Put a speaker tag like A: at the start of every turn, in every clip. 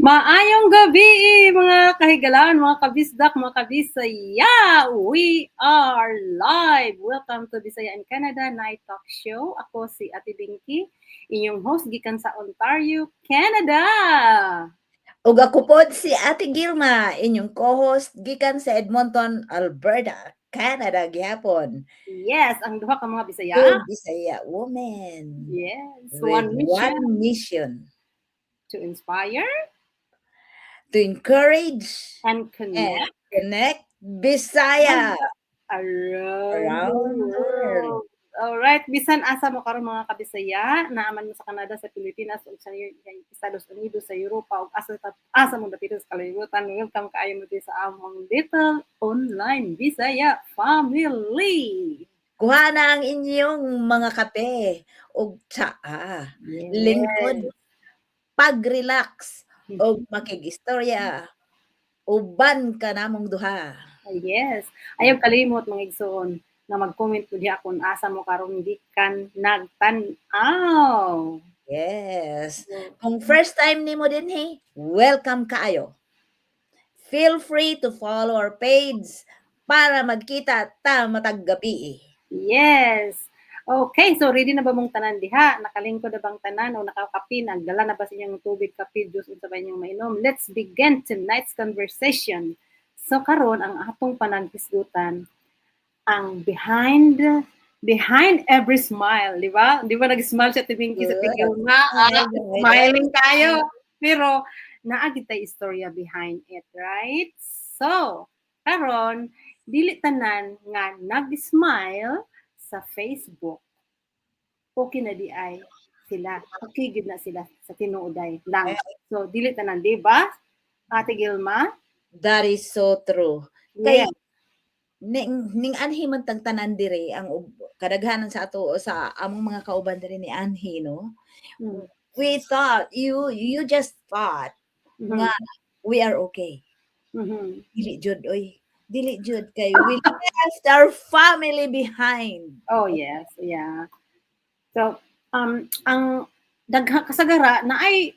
A: Maayong gabi mga kahigalan, mga kabisdak, mga kabisaya! We are live! Welcome to Bisaya in Canada Night Talk Show. Ako si Ate Binky, inyong host gikan sa Ontario, Canada.
B: Ug ako pod si Ate Gilma, inyong co-host gikan sa Edmonton, Alberta, Canada gihapon.
A: Yes, ang duha ka mga Bisaya.
B: Two Bisaya women
A: Yes,
B: with one mission
A: to inspire
B: to encourage
A: and
B: and
A: connect
B: connect Bisaya
A: around
B: around
A: the
B: the world.
A: world. Alright, bisan asa mo karon mga kabisaya, naaman mo sa Canada, sa Pilipinas, ug sa Estados Unidos, sa Europa, ug asa mo dapito sa kalibutan. Welcome kaayo mo sa among little online Bisaya family.
B: Kuha na ang inyong mga kape ug tsaa. Lingkod, pag-relax ug makig-istorya. Uban ka namong duha.
A: Yes. Ayaw kalimot mga igsoon na mag-comment po diha kung asa mo karon gikan nagtan-aw.
B: Yes. Kung first time nimo dinhi, welcome kaayo. Feel free to follow our page para magkita ta matag gabi.
A: Yes. Okay, so ready na ba mong tanan diha? Nakalingkod na bang tanan o nakakapi? Nagdala na ba sa inyong tubig, kape, juice unsa ba inyong mainom? Let's begin tonight's conversation. So karon ang atong panaghisgutan ang behind every smile, di ba? Di ba nag-smile siya tibingki sa tigil nga, smiling tayo. Pero naagid tay istorya behind it, right? So, karon dili tanan nga nag-smile sa Facebook. Okay na di ay sila. Okay gid na sila sa tinuoday lang. So, dili tanan, di ba? Ate Gilma?
B: That is so true.
A: Yeah.
B: Kay ning anhi man tag tanan dire ang kadaghanan sa ato sa among mga kauban dire ni anhi no. We thought you just thought nga we are okay. Dili jud oy. Dili jud kay we left our family behind.
A: Oh yes, yeah. So ang dagha kasagara na ay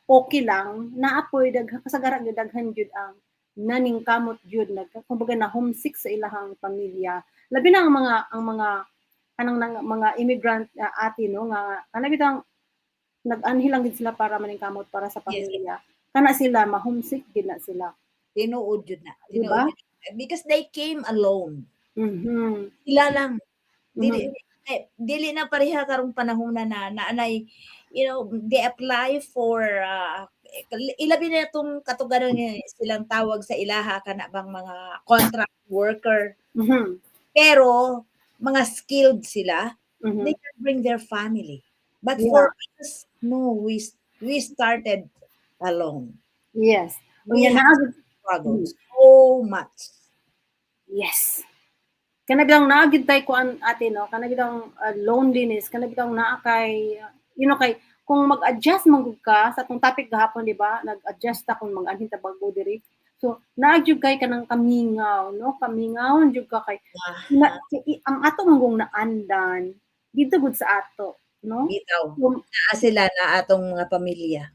A: okay lang, naapoy dagha kasagara gyud daghan jud ang naningkamot jud kumbaga na homesick sa ilahang pamilya. Labi na ang mga anang mga immigrant ati no nga kana bitang nag-anhi lang gid sila para maningkamot para sa pamilya. Yes. Kana sila ma-homesick gid na sila.
B: Tinuod jud na.
A: Diba?
B: Because they came alone.
A: Mm-hmm.
B: Sila lang. Dili na pareha karong panahon na naanay, you know, they apply for ilabi na itong katugaran silang tawag sa ilaha kana bang mga contract worker.
A: Mm-hmm.
B: Pero mga skilled sila, they can bring their family. But for us, no, we started alone.
A: Yes.
B: We have struggled so much.
A: Yes. Kana bitaw naagid tay kuan ate no, kana bitaw loneliness, kana bitaw naa kay you know kay kung mag-adjust man gud ka sa atong topic gahapon di ba, nag-adjust ta kung mag-anhin ta bago diri. So naagid kay kanang kamingaw no, kamingaw jud ka kay ang ato manggong naandan dito gud sa ato no.
B: Bitaw. Naa sila na atong mga pamilya.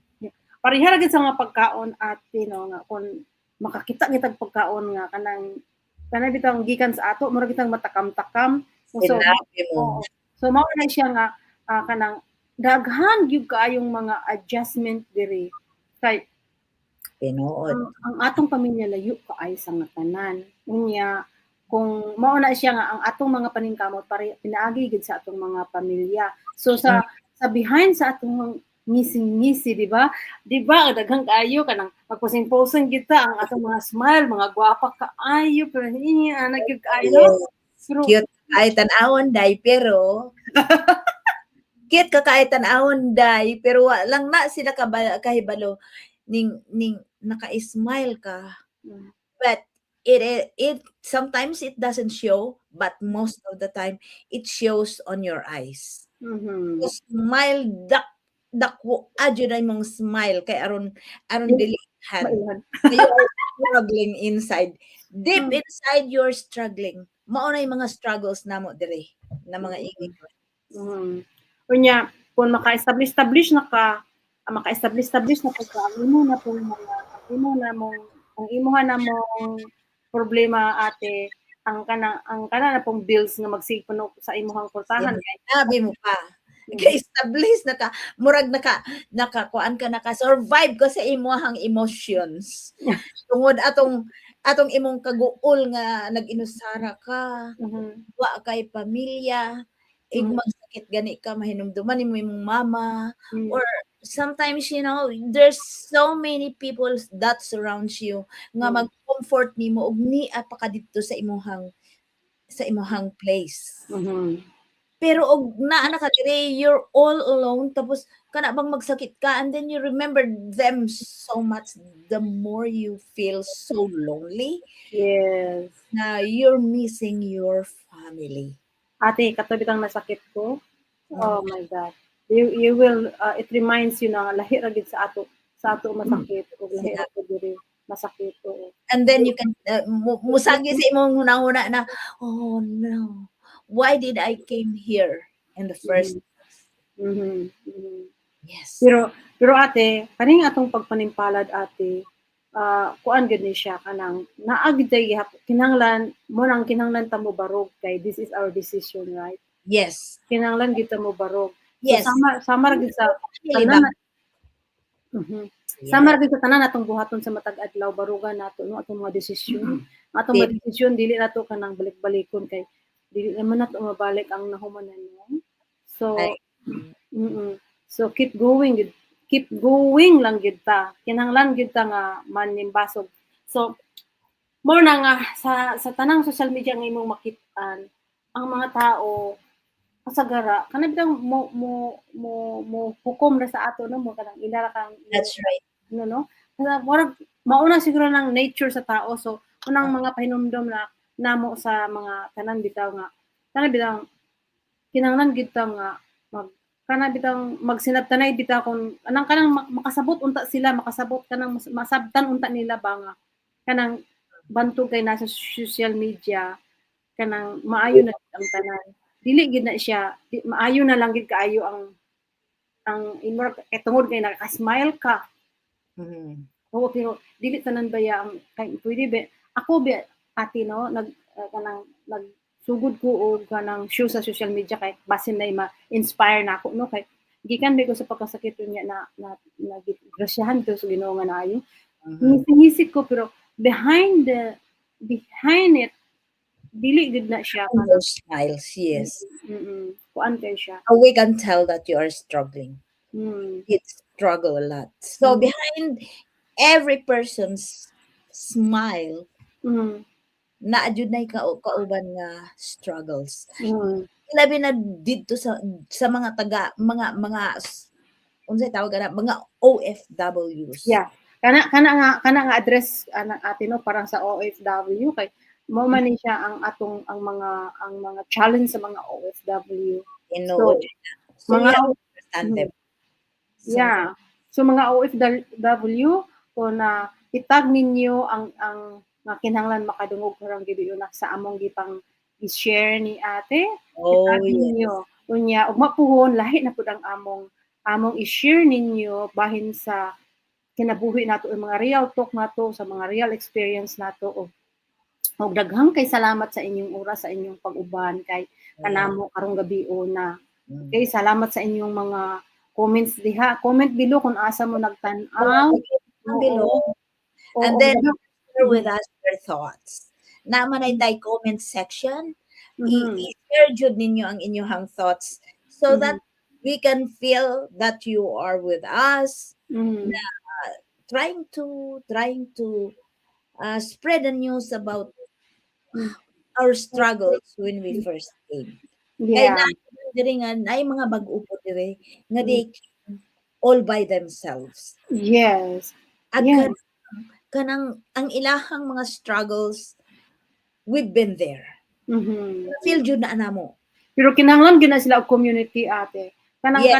A: Pareha ra gid sa mga pagkaon ate no nga kung makakita gitag pagkaon nga kanang bitang gikan sa ato mura gitang matakam-takam. So mao na siya nga kanang daghan gyud kaayong mga adjustment diri kay
B: tinuod
A: ang atong pamilya layo kaay sa nga tanan. Unya kung mao na siya nga ang atong mga paningkamot pinaagi gid sa atong mga pamilya. So sa behind sa atong ngisi-ngisi, di ba? Di ba, daghang kaayo kanang magposing-posing kita ang atong mga smile, mga gwapa kaayo, pero hindi anak gyud kaayo.
B: Cute kay tan-awon day pero cute ka kay tan-awon day pero lang na sila kahibalo ning naka-smile ka. But it sometimes it doesn't show, but most of the time it shows on your eyes. Smile dako adyo na mong smile kay aron dilihan. You are struggling inside. Deep inside you're struggling. Mao na yung mga struggles namo dire na mga immigrants.
A: Unya kung maka-establish na ka maka-establish na po sa ang imo na po mga ang imuha na mong problema ate ang kana na pong bills nga magsigpuno sa imuhang kurtahan
B: Yan,
A: kay
B: sabi mo pa. Ka-establish murag nakakuan ka, naka-survive ka sa imong emotions. Tungod atong imong kaguol nga nag-inusara ka,
A: Mhm.
B: wa kay pamilya,
A: Mhm.
B: magsakit gani ka, mahinumduman nimo imong mama,
A: Mm.
B: or sometimes, there's so many people that surrounds you nga
A: Mm.
B: mag-comfort nimo og niya pa ka dito sa imong place.
A: Mhm.
B: Pero og naa na ka diri, you're all alone, tapos kana bang magsakit ka, and then you remember them so much, the more you feel so lonely
A: Yes.
B: na you're missing your family.
A: Ate, katabi kang nasakit ko. Oh
B: Mm.
A: my God. You will, it reminds you na lahi ra gid sa ato masakit o lahi ra
B: Sina-
A: gid diri masakit oo.
B: And then you can musagi sa imong hunahuna na, oh no, why did I came here in the first?
A: Mhm. Mhm. Mhm.
B: Yes.
A: Pero ate, kaning atong pagpanimpalad ate, kuan gid ni siya kanang naagid day kinahanglan mo nang kinahanglan ta mo barog kay this is our decision, right?
B: Yes.
A: Kinahanglan gid ta mo barog. So
B: Yes.
A: sama ra gid sa
B: Libang.
A: tanan. Mhm. Sama
B: Yes.
A: ra gid sa tanan atong buhaton sa matag adlaw barugan nato no atong mga desisyon. Atong
B: Di-
A: mga desisyon dili nato kanang balik-balikon kay dili naman nato mabalik ang nahumanan no. So
B: Ay,
A: So keep going lang gid ta. Kinahanglan gid ta nga manimbasog. So more na nga sa tanang social media nga imong makit-an ang mga tao kasagara kana bitang mo hukom na sa ato no mo kanang ila ra kang
B: that's right.
A: no. Kaya murag mauna siguro ng nature sa tao so unang mga pahinumdom na namo sa mga tanan bitaw nga tanan bitaw kinahanglan gid ta nga kana bitang magsinabtanay bitaw kung anang kanang makasabot unta sila makasabot kanang masabtan unta nila ba nga kanang bantog kay nasa social media kanang maayo na gid ang tanan dili gid na siya maayo na lang gid kaayo ang imor kay tungod kay naka-smile ka
B: Mhm.
A: oo pero dili tanan baya ang kay pwede ba ako ba ate no kanang nagsugod ko og kanang show sa social media kay basin na ma-inspire na ako no kay gikan ba ko sa pagkasakit niya na grasyahan ko sa Ginoo nga naayo
B: Mhm.
A: Hinisip ko pero behind it dili gid na siya
B: And
A: kanang
B: those smiles, yes.
A: kuan kay siya
B: We can tell that you are struggling.
A: mm,
B: It struggle a lot. So
A: mm,
B: behind every person's smile,
A: mm,
B: na jud nay kauban nga struggles.
A: mm.
B: Labi na didto sa mga unsay tawag ana, mga OFWs.
A: Yeah. Kana nga address ana ate no parang sa OFW kay mo man ni siya ang mga challenge sa mga OFW.
B: Tinuod. So we
A: Mga
B: have to understand them. So,
A: yeah. So mga OFW kung na itag ninyo ang nga kinahanglan makadungog karang gibi na sa among gipang i-share ni ate.
B: oh
A: Itag
B: yes.
A: ninyo unya ug mapuhon lahi na pud ang among i-share ninyo bahin sa kinabuhi nato ang mga real talk nato sa mga real experience nato og daghang kay salamat sa inyong oras sa inyong pag-uban kay kanamo karong gabi na okay salamat sa inyong mga comments diha comment below kung asa mo nagtan-aw
B: Down below. And
A: oo,
B: then
A: daghang-
B: share with us your thoughts. Naman ay tay comment section.
A: Mhm.
B: I-share jud ninyo ang inyong thoughts so
A: Mhm.
B: that we can feel that you are with us,
A: Mhm.
B: trying to spread the news about
A: Mm.
B: our struggles when we first came. Kay
A: Yeah.
B: diri nga ay mga bag-o po diri nga
A: Mm.
B: they came all by themselves.
A: Yes.
B: At
A: Yes.
B: kanang ang ilahang mga struggles, we've been there.
A: Mhm.
B: Feel jud na anamo.
A: Pero kinahanglan gyud na sila og community ate.
B: Yes.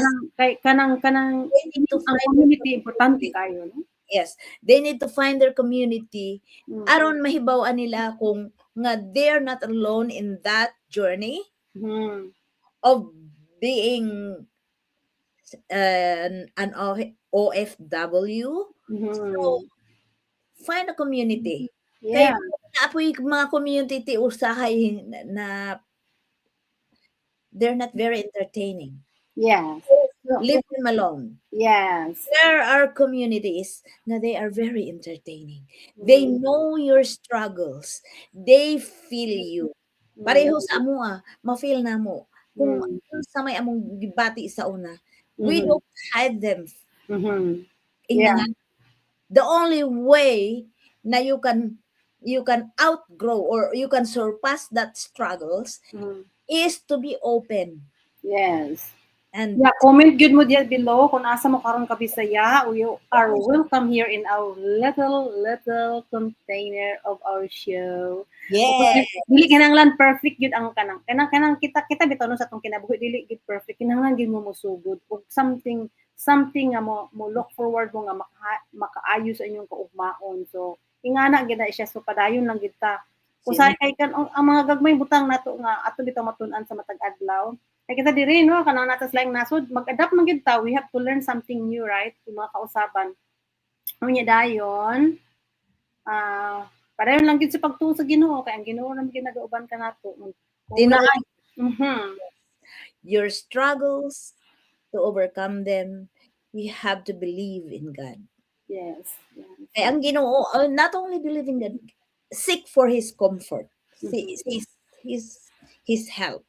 A: Kanang
B: They need to
A: ang
B: find
A: community importante kayo no.
B: Yes, they need to find their community
A: Mm.
B: aron mahibaw-an nila kung nga they're not alone in that journey
A: Mhm.
B: of being an OFW. So, find a community. Kay
A: Yeah.
B: apoy mga community ti usahay na they're not very entertaining.
A: Yes. So,
B: Leave them alone.
A: yes.
B: There are communities na they are very entertaining. They know your struggles. They feel you. Pareho sa amo ma-feel na mo. Kung sa may among gibati sa una, we don't hide them.
A: Yeah.
B: The only way na you can outgrow or you can surpass that struggles is to be open.
A: Yes.
B: And
A: Yeah, comment good mo diyan below kung asa mo karon ka Bisaya. You are welcome here in our little container of our show.
B: yeah,
A: Dili kinahanglan perfect gyud ang kanang kita bitaw no sa tong kinabuhi dili gyud perfect kinahanglan gyud mo musugod og something nga mo look forward mo nga makaayo sa inyong kaugmaon. So ingana gyud na siya so padayon lang gyud ta. Usahay kay kan ang mga gagmay butang nato nga ato bitaw matun-an sa matag adlaw. Kaya kita diri, no, kanang natas lang nasod, mag-adapt man gyud ta, we have to learn something new, right? Yung mga kausaban. Unya dayon, padayon lang gyud sa pagtuo sa Ginoo, kay ang Ginoo naman ginagauban ka nato.
B: Your struggles, to overcome them, we have to believe in God.
A: Yes. Yes.
B: Kaya ang Ginoo, not only believe in God, seek for His comfort, His help,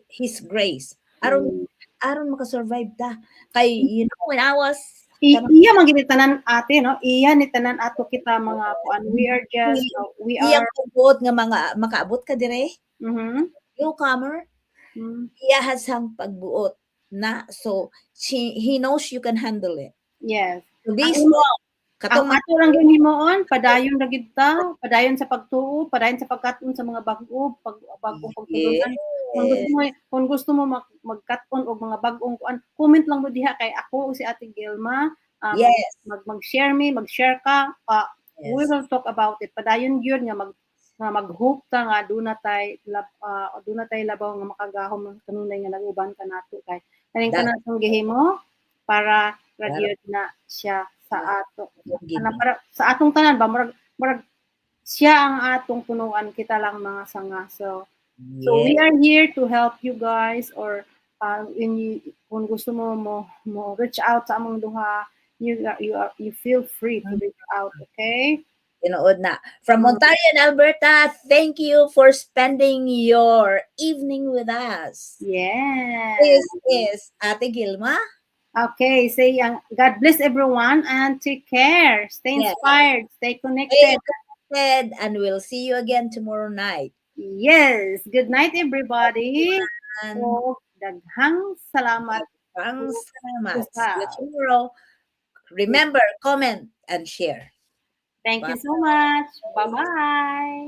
B: His grace. Aron makasurvive ta. Kay, you know, when I was
A: iya man gid tanan ate no, iya ni tanan ato kita mga kuan, we are just we
B: iya
A: are
B: pagbuot nga mga makaabot ka dire. Newcomer, iya hasang pagbuot na so he knows you can handle it.
A: Yes.
B: So be strong.
A: Ang ato lang gyud himoon, padayon ra gyud ta, padayon sa pagtuo, padayon sa pagkat-on sa mga bagong pagtulunan. Kung gusto mo magkat-on og mga bagong kuan, comment lang mo diha kay ako si Ate Gilma.
B: Yes.
A: Mag-share ka. We will talk about it. Padayon gyud nga mag-hope ta nga duna tay labaw nga makagahom kanunay nga naguban ka nato kay kaning tanan tong gihimo para gyud na siya sa ato. Para sa atong tanan ba murag siya ang atong punuan, kita lang mga sanga. So we are here to help you guys or kung gusto mo reach out sa among duha, you feel free to reach out, okay?
B: Tinuod na. From Ontario and Alberta, thank you for spending your evening with us.
A: Yes.
B: This is Ate Gilma.
A: Okay, say God bless everyone and take care. Stay inspired, stay connected.
B: And we'll see you again tomorrow night.
A: Yes. Good night, everybody. So, daghang salamat.
B: See you tomorrow. Remember, comment and share.
A: Thank you so much. Bye-bye.